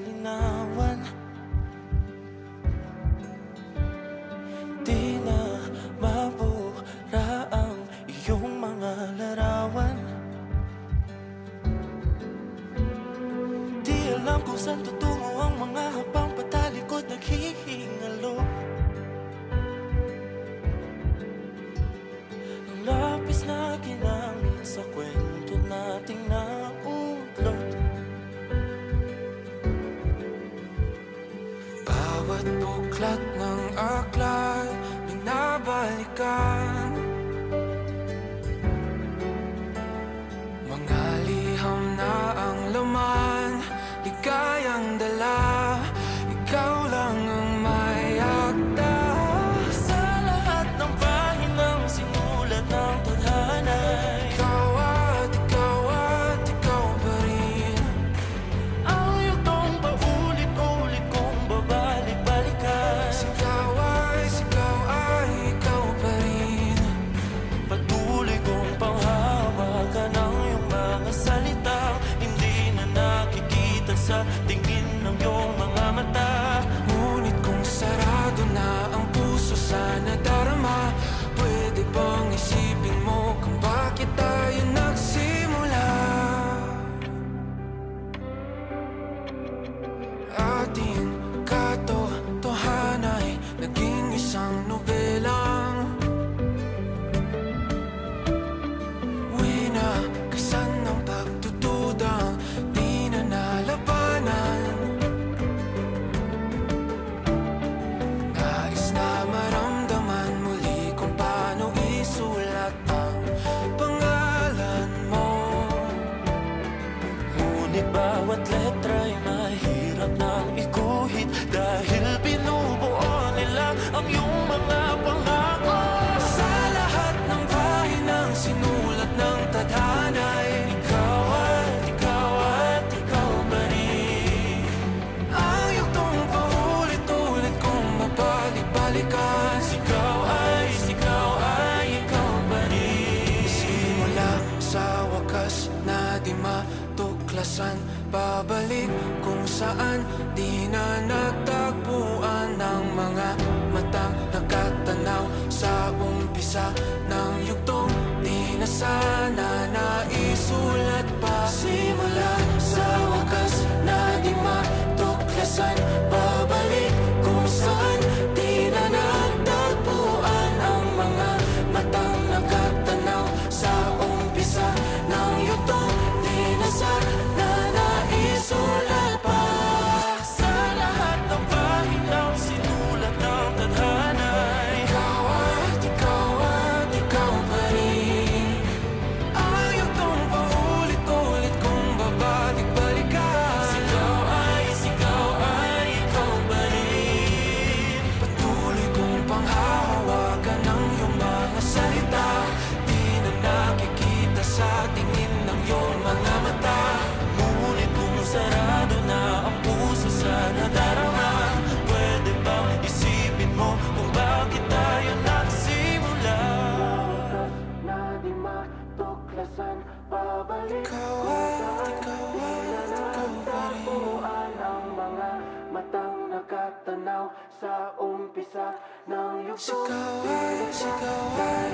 linawan. Di na mabura ang iyong mga larawan. Di alam kung saan tutungo ang mga habang patalikod naghihingalo. Ang lapis na ginamit sa kwento nating naudlot. Bawat buklat ng aklat binabalikan. Mga liham na ang laman, ligayang dala, ikaw lang ang may akda. Sa lahat ng pahinang sinulat ng tadhana, ikaw at ikaw pa rin. Ang yugtong paulit-ulit kong babalik-balikan. Sigaw ay ikaw pa rin. Patuloy kong panghawakan ang iyong mga salitang hindi na nakikita sa tingin ng iyong mga mata. Ngunit kung sarado na ang puso sa nadarama, pwede bang isipin mo kung bakit tayo nagsimula? Ating katotohanan ay naging isang nobelang winakasan ng pagdududang di na nalabanan. Nais na maramdaman muli kung paano isulat ang pangalan mo. Ngunit bawat letra'y mahirap nang iguhit dahil binubuo nila ang iyong mga pangako. Sa lahat ng pahinang sinulat ng tadhana, ikaw pa rin. Ang yugtong paulit-ulit kong mabalik-balikan. Sigaw ay ikaw pa rin. Simula sa wakas na di matuklasan, babalik kung saan di na nagtagpuan ng mga matang nakatanaw sa umpisa ng yugtong di na sana naisulat pa. Simula sa wakas na di matuklasan, babalik kung saan di na nagtagpuan ang mga matang nakatanaw sa umpisa ng yugtong di na sana naisulat pa. Sa lahat ng pahinang sinulat ng tadhana, ikaw pa rin. Ang yugtong paulit-ulit kong babalik-balikan. Sigaw ay ikaw pa rin. Patuloy kong panghahawakan ang iyong mga salita, di na nakikita sa tingin ng iyong mga mata. Ngunit kung sarado na ang puso sa nadarama, pwede bang isipin mo kung bakit tayo nagsimula? Na di matuklasan, babalik ikaw pa rin. Ang mga matang nakatanaw sa umpisa ng yugtong. Sigaw ay